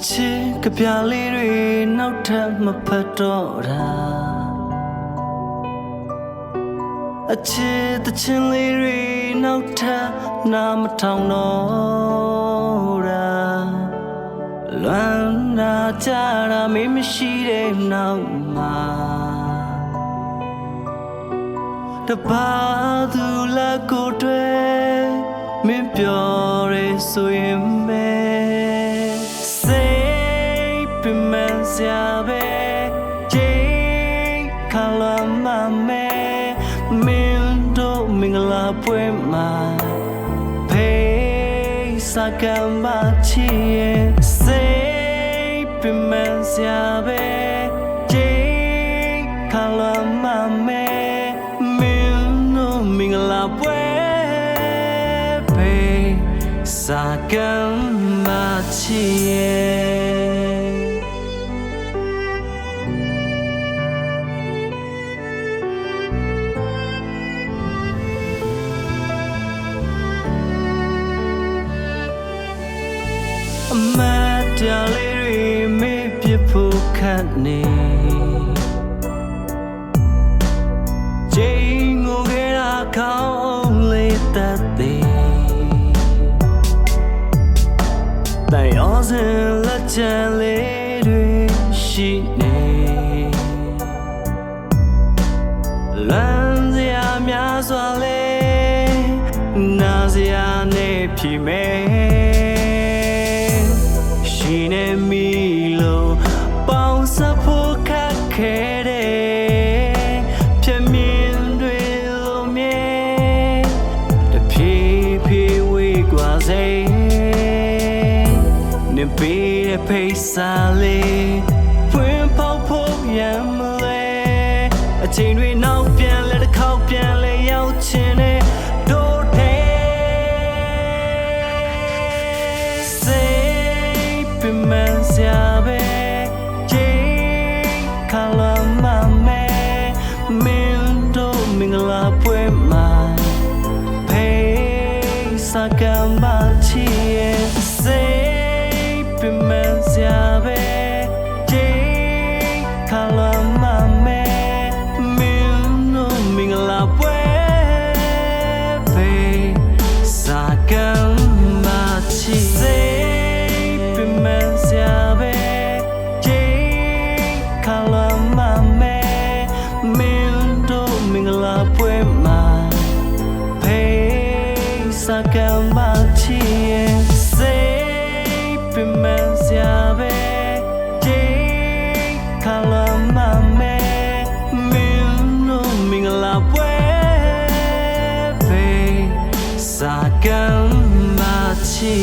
ချစ်ကပြလေးတွေနောက်ထပ်မဖတ်တော့တာအချစ်တချင်လေးတွေနောက်ထပ်နာမထောင်တော့တာလွမ်းနာကြတာမင်းမရှိတဲ့နောက်မှာတပါသူလက်ကိုတွေ့မင်းပြောရဆိုရင်မဲစိတ်ပြမစရာပဲချိန်ခလာမမဲမင်းတို့မင်္ဂလာပွဲမှာဖေးစကံမချီရဲ့စိတ်ပြမစရာပဲချိန်ခလာမမဲမင်းတို့မင်္ဂလာပွဲစာကံမချီရဲ့အမတ်တရားလေးတွေမေ့ပြဖို့ခက်နေချိန်ကိုခဲ့တာကောင်းလေးတတ်သေး但要是了这里的是你，乱子呀苗说嘞，那是呀你皮妹，是你迷路，包着不开开的，偏面对路面的皮皮为挂谁？你比的配沙哩，风泡泡也没嘞，情侣闹变了的靠变了要钱的都得，谁比满下呗，谁看了妈妹，面都明了不买，配啥干嘛去？谁？ပြမစရာပဲချိန်ခလာမမဲမင်းတို့မင်္ဂလာပွဲဖေးစာကံမချီစိတ်ပြမစရာပဲချိန်ခလာမမဲမင်းတို့မင်္ဂလာပွဲမှာဖေးစာကံမချီစိတ်ပြမစရာပဲချိန်ခလာမမဲမင်းတို့မင်္ဂလာပွဲဖေးစာကံမချီ